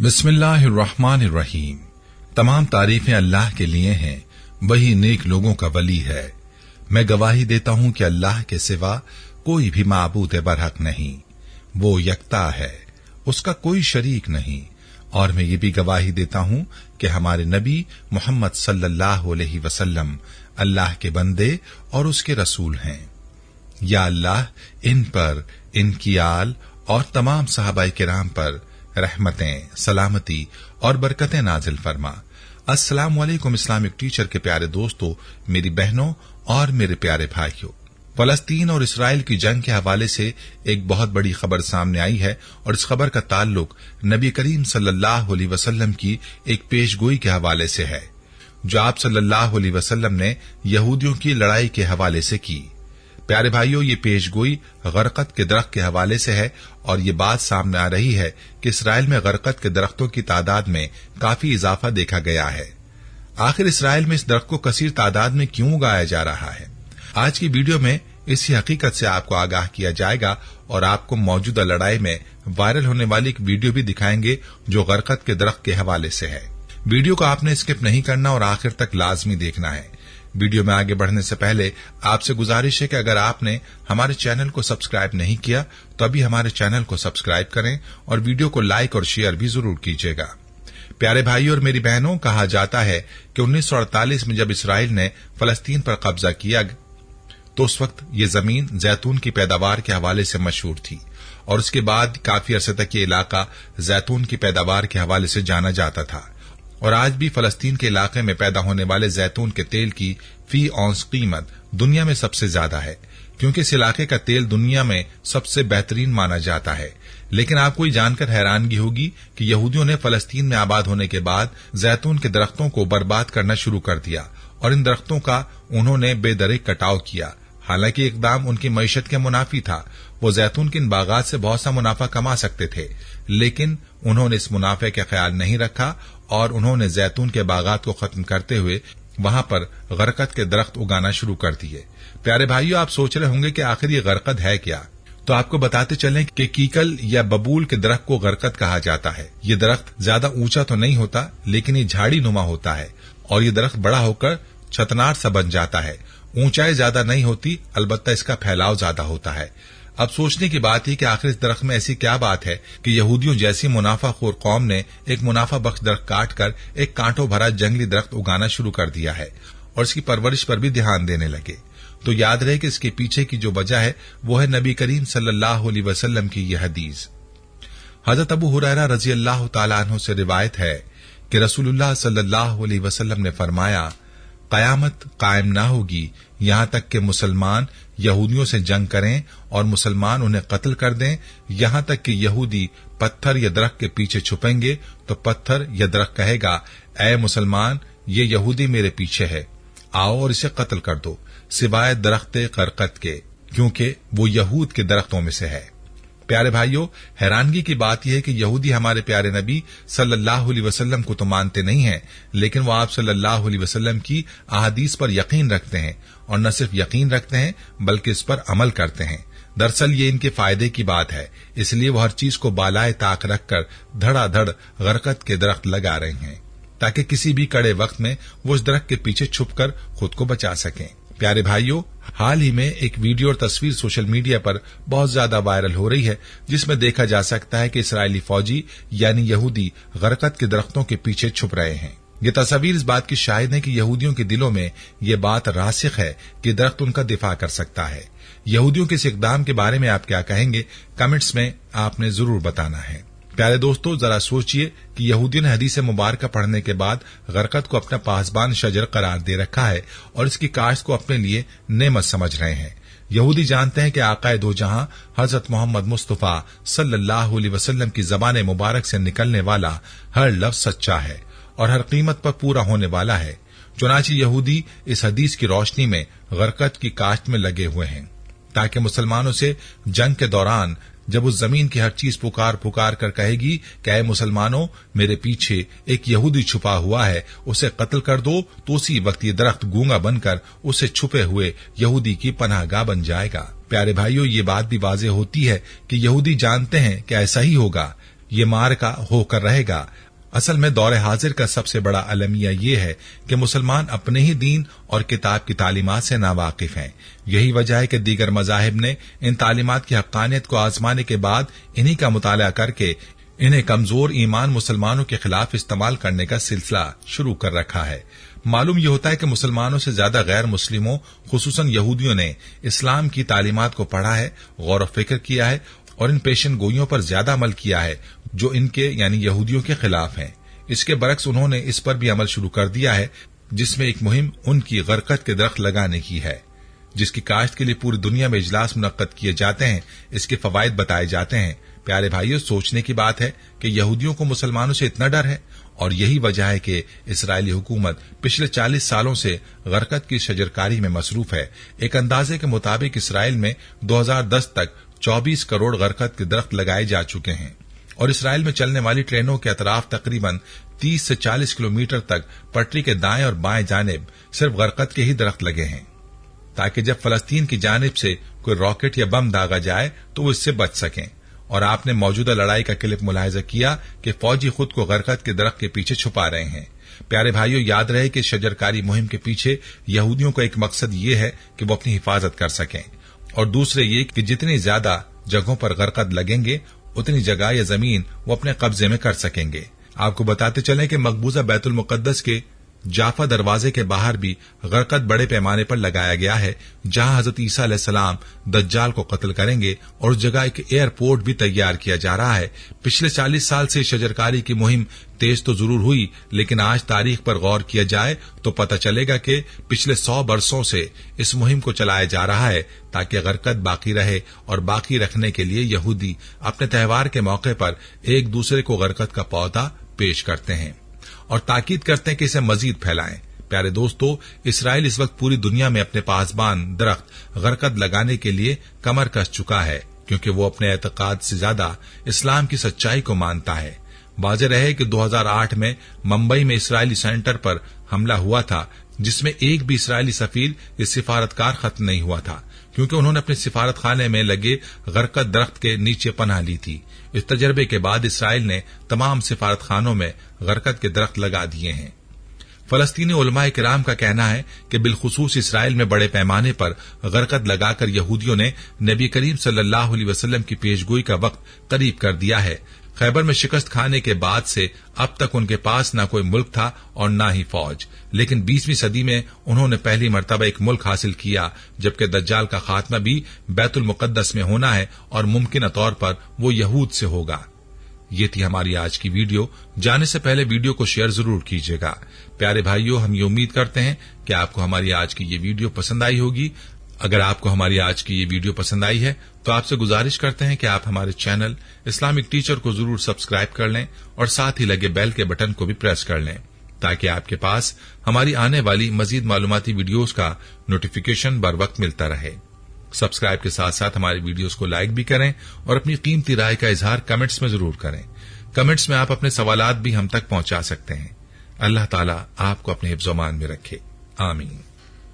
बिस्मिल्लाहिर्रहमानिर्रहीम। तमाम तारीफें अल्लाह के लिए हैं, वही नेक लोगों का वली है। मैं गवाही देता हूं कि अल्लाह के सिवा कोई भी माबूद बरहक नहीं, वो यकता है, उसका कोई शरीक नहीं। और मैं ये भी गवाही देता हूं कि हमारे नबी मोहम्मद सल्लल्लाहु अलैहि वसल्लम अल्लाह के बंदे और उसके रसूल हैं। या अल्लाह इन पर, इनकी आल और तमाम सहाबाए किराम पर रहमतें, सलामती और बरकतें नाजिल फरमा। अस्सलाम वालेकुम इस्लामिक टीचर के प्यारे दोस्तों, मेरी बहनों और मेरे प्यारे भाइयों, फलस्तीन और इसराइल की जंग के हवाले से एक बहुत बड़ी खबर सामने आई है और इस खबर का ताल्लुक नबी करीम सल्लल्लाहु अलैहि वसल्लम की एक पेशगोई के हवाले से है, जो आप सल्लल्लाहु अलैहि वसल्लम ने यहूदियों की लड़ाई के हवाले से की। प्यारे भाइयों, ये पेशगोई गरकत के दरख्त के हवाले से है और ये बात सामने आ रही है कि इसराइल में गरकत के दरख्तों की तादाद में काफी इजाफा देखा गया है। आखिर इसराइल में इस दरख्त को कसीर तादाद में क्यों उगाया जा रहा है? आज की वीडियो में इसी हकीकत से आपको आगाह किया जाएगा और आपको मौजूदा लड़ाई में वायरल होने वाली एक वीडियो भी दिखाएंगे जो गरकत के दरख्त के हवाले से है। वीडियो को आपने स्किप नहीं करना और आखिर तक लाजमी देखना है। वीडियो में आगे बढ़ने से पहले आपसे गुजारिश है कि अगर आपने हमारे चैनल को सब्सक्राइब नहीं किया तो अभी हमारे चैनल को सब्सक्राइब करें और वीडियो को लाइक और शेयर भी जरूर कीजिएगा। प्यारे भाइयों और मेरी बहनों, कहा जाता है कि 1948 में जब इसराइल ने फलस्तीन पर कब्जा किया तो उस वक्त ये जमीन जैतून की पैदावार के हवाले से मशहूर थी और उसके बाद काफी अरसे तक ये इलाका जैतून की पैदावार के हवाले से जाना जाता था। और आज भी फलस्तीन के इलाके में पैदा होने वाले जैतून के तेल की फी औंस कीमत दुनिया में सबसे ज्यादा है, क्योंकि इस इलाके का तेल दुनिया में सबसे बेहतरीन माना जाता है। लेकिन आपको ये जानकर हैरानगी होगी कि यहूदियों ने फलस्तीन में आबाद होने के बाद जैतून के दरख्तों को बर्बाद करना शुरू कर दिया और इन दरख्तों का उन्होंने बेदरेक कटाव किया। हालांकि इकदाम उनकी मईशत के मुनाफी था, वो जैतून के इन बागात से बहुत सा मुनाफा कमा सकते थे, लेकिन उन्होंने इस मुनाफे का ख्याल नहीं रखा और उन्होंने जैतून के बागात को खत्म करते हुए वहां पर गरकत के दरख्त उगाना शुरू कर दिए। प्यारे भाइयों, आप सोच रहे होंगे कि आखिर ये गरकत है क्या? तो आपको बताते चलें कि कीकल या बबूल के दरख्त को गरकत कहा जाता है। ये दरख्त ज्यादा ऊंचा तो नहीं होता, लेकिन ये झाड़ी नुमा होता है और ये दरख्त बड़ा होकर छतनार सा बन जाता है। ऊंचाई ज्यादा नहीं होती, अलबत्ता इसका फैलाव ज्यादा होता है। अब सोचने की बात है कि आखिर इस दरख्त में ऐसी क्या बात है कि यहूदियों जैसी मुनाफाखोर कौम ने एक मुनाफा बख्श दरख्त काट कर एक कांटों भरा जंगली दरख्त उगाना शुरू कर दिया है और इसकी परवरिश पर भी ध्यान देने लगे। तो याद रहे कि इसके पीछे की जो वजह है वो है नबी करीम सल्लल्लाहु अलैहि वसल्लम की यह हदीस। हजरत अबू हुरैरा रजी अल्लाह तआला अन्हु से रिवायत है कि रसूलुल्लाह सल्लल्लाहु अलैहि वसल्लम ने फरमाया, कयामत कायम ना होगी यहां तक कि मुसलमान यहूदियों से जंग करें और मुसलमान उन्हें कत्ल कर दें, यहां तक कि यहूदी पत्थर या दरख्त के पीछे छुपेंगे तो पत्थर या दरख्त कहेगा, ऐ मुसलमान, ये यहूदी मेरे पीछे है, आओ और इसे कत्ल कर दो, सिवाय दरख्त गरकत के, क्योंकि वो यहूद के दरख्तों में से है। प्यारे भाइयों, हैरानगी की बात यह है कि यहूदी हमारे प्यारे नबी सल्लल्लाहु अलैहि वसल्लम को तो मानते नहीं हैं, लेकिन वो आप सल्लल्लाहु अलैहि वसल्लम की अहादीस पर यकीन रखते हैं और न सिर्फ यकीन रखते हैं बल्कि इस पर अमल करते हैं। दरअसल ये इनके फायदे की बात है, इसलिए वो हर चीज को बालाए ताक रखकर धड़ाधड़ गरकत के दरख्त लगा रहे हैं ताकि किसी भी कड़े वक्त में वो उस दरख्त के पीछे छुपकर खुद को बचा सकें। प्यारे भाइयों, हाल ही में एक वीडियो और तस्वीर सोशल मीडिया पर बहुत ज्यादा वायरल हो रही है, जिसमें देखा जा सकता है कि इसराइली फौजी यानी यहूदी गरकत के दरख्तों के पीछे छुप रहे हैं। ये तस्वीर इस बात की शाहिद है कि यहूदियों के दिलों में ये बात रासिख है कि दरख्त उनका दिफा कर सकता है। यहूदियों के इस इकदाम के बारे में आप क्या कहेंगे? कमेंट्स में आपने जरूर बताना है। प्यारे दोस्तों, जरा सोचिए कि यहूदियों ने हदीस मुबारक पढ़ने के बाद गरकत को अपना पासबान शजर करार दे रखा है और इसकी काश्त को अपने लिए नेमत समझ रहे हैं। यहूदी जानते हैं कि आकाए दो जहां हजरत मोहम्मद मुस्तफा सल्लल्लाहु अलैहि वसल्लम की जबान मुबारक से निकलने वाला हर लफ्ज सच्चा है और हर कीमत पर पूरा होने वाला है। चुनांचे यहूदी इस हदीस की रोशनी में गरकत की काश्त में लगे हुए हैं ताकि मुसलमानों से जंग के दौरान जब उस जमीन की हर चीज पुकार पुकार कर कहेगी कि ऐ मुसलमानों, मेरे पीछे एक यहूदी छुपा हुआ है, उसे कत्ल कर दो, तो उसी वक्त ये दरख्त गूंगा बनकर उसे छुपे हुए यहूदी की पनाहगाह बन जाएगा। प्यारे भाइयों, ये बात भी वाज़ेह होती है कि यहूदी जानते हैं कि ऐसा ही होगा, ये मार्का होकर रहेगा। असल में दौर हाजिर का सबसे बड़ा अलमिया ये है कि मुसलमान अपने ही दीन और किताब की तालीमात से नावाकिफ हैं। यही वजह है कि दीगर मजाहिब ने इन तालीमात की हक्कानियत को आजमाने के बाद इन्हीं का मुताला करके इन्हें कमजोर ईमान मुसलमानों के खिलाफ इस्तेमाल करने का सिलसिला शुरू कर रखा है। मालूम यह होता है कि मुसलमानों से ज्यादा गैर मुस्लिमों खुसूसन यहूदियों ने इस्लाम की तालीमात को पढ़ा है, गौर फिक्र किया है और इन पेशन गोइयों पर ज्यादा अमल किया है जो इनके यानी यहूदियों के खिलाफ हैं। इसके बरक्स उन्होंने इस पर भी अमल शुरू कर दिया है जिसमें एक मुहिम उनकी गरकत के दरख्त लगाने की है, जिसकी काश्त के लिए पूरी दुनिया में इजलास मुनक्कद किए जाते हैं, इसके फवायद बताए जाते हैं। प्यारे भाइयों, सोचने की बात है कि यहूदियों को मुसलमानों से इतना डर है और यही वजह है कि इसराइली हुकूमत पिछले 40 सालों से गरकत की शजरकारी में मसरूफ है। एक अंदाजे के मुताबिक इसराइल में 2010 तक 24 करोड़ गरकत के दरख्त लगाए जा चुके हैं और इसराइल में चलने वाली ट्रेनों के अतराफ तकरीबन 30 से 40 किलोमीटर तक पटरी के दाएं और बाएं जानिब सिर्फ गरकत के ही दरख्त लगे हैं, ताकि जब फलस्तीन की जानिब से कोई रॉकेट या बम दागा जाए तो वो इससे बच सकें। और आपने मौजूदा लड़ाई का क्लिप मुलाहिजा किया कि फौजी खुद को गरकत के दरख्त के पीछे छुपा रहे हैं। प्यारे भाइयों, याद रहे कि शजरकारी मुहिम के पीछे यहूदियों का एक मकसद ये है कि वो अपनी हिफाजत कर सकें और दूसरे ये कि जितनी ज्यादा जगहों पर गरकत लगेंगे उतनी जगह या जमीन वो अपने कब्जे में कर सकेंगे। आपको बताते चलें कि मकबूजा बैतुल मुकद्दस के जाफा दरवाजे के बाहर भी गरकत बड़े पैमाने पर लगाया गया है, जहां हजरत ईसा अलैहिस्सलाम दज्जाल को कत्ल करेंगे और उस जगह एक एयरपोर्ट भी तैयार किया जा रहा है। पिछले 40 साल से शजरकारी की मुहिम तेज तो जरूर हुई, लेकिन आज तारीख पर गौर किया जाए तो पता चलेगा कि पिछले 100 बरसों से इस मुहिम को चलाया जा रहा है ताकि गरकत बाकी रहे और बाकी रखने के लिए यहूदी अपने त्यौहार के मौके पर एक दूसरे को गरकत का पौधा पेश करते हैं और ताकीद करते हैं कि इसे मजीद फैलाएं। प्यारे दोस्तों, इसराइल इस वक्त पूरी दुनिया में अपने पासबान दरख्त गरकत लगाने के लिए कमर कस चुका है, क्योंकि वो अपने एतकाद से ज्यादा इस्लाम की सच्चाई को मानता है। वाज़ेह रहे कि 2008 में मुंबई में इसराइली सेंटर पर हमला हुआ था, जिसमें एक भी इसराइली सफीर या सिफारतकार खत्म नहीं हुआ था, क्योंकि उन्होंने अपने सिफारत खाने में लगे गरकत दरख्त के नीचे पनाह ली थी। इस तजर्बे के बाद इसराइल ने तमाम सिफारत खानों में गरकत के दरख्त लगा दिए हैं। फलस्तीनी उलमाए किराम का कहना है कि बिलखुसूस इसराइल में बड़े पैमाने पर गरकत लगाकर यहूदियों ने नबी करीम सल्लल्लाहु अलैहि वसल्लम की पेशगोई का वक्त करीब कर दिया है। खैबर में शिकस्त खाने के बाद से अब तक उनके पास न कोई मुल्क था और न ही फौज, लेकिन 20वीं सदी में उन्होंने पहली मर्तबा एक मुल्क हासिल किया, जबकि दज्जाल का खात्मा भी बैतुल मुकद्दस में होना है और मुमकिन तौर पर वो यहूद से होगा। ये थी हमारी आज की वीडियो। जाने से पहले वीडियो को शेयर जरूर कीजिएगा। प्यारे भाइयों, हम ये उम्मीद करते हैं कि आपको हमारी आज की ये वीडियो पसंद आई होगी। अगर आपको हमारी आज की ये वीडियो पसंद आई है तो आपसे गुजारिश करते हैं कि आप हमारे चैनल इस्लामिक टीचर को जरूर सब्सक्राइब कर लें और साथ ही लगे बेल के बटन को भी प्रेस कर लें, ताकि आपके पास हमारी आने वाली मजीद मालूमाती वीडियोस का नोटिफिकेशन बर वक्त मिलता रहे। सब्सक्राइब के साथ साथ हमारी वीडियोस को लाइक भी करें और अपनी कीमती राय का इजहार कमेंट्स में जरूर करें। कमेंट्स में आप अपने सवालात भी हम तक पहुंचा सकते हैं। अल्लाह ताला आपको अपने हिफ्ज़-ओ-मान में रखे। आमीन।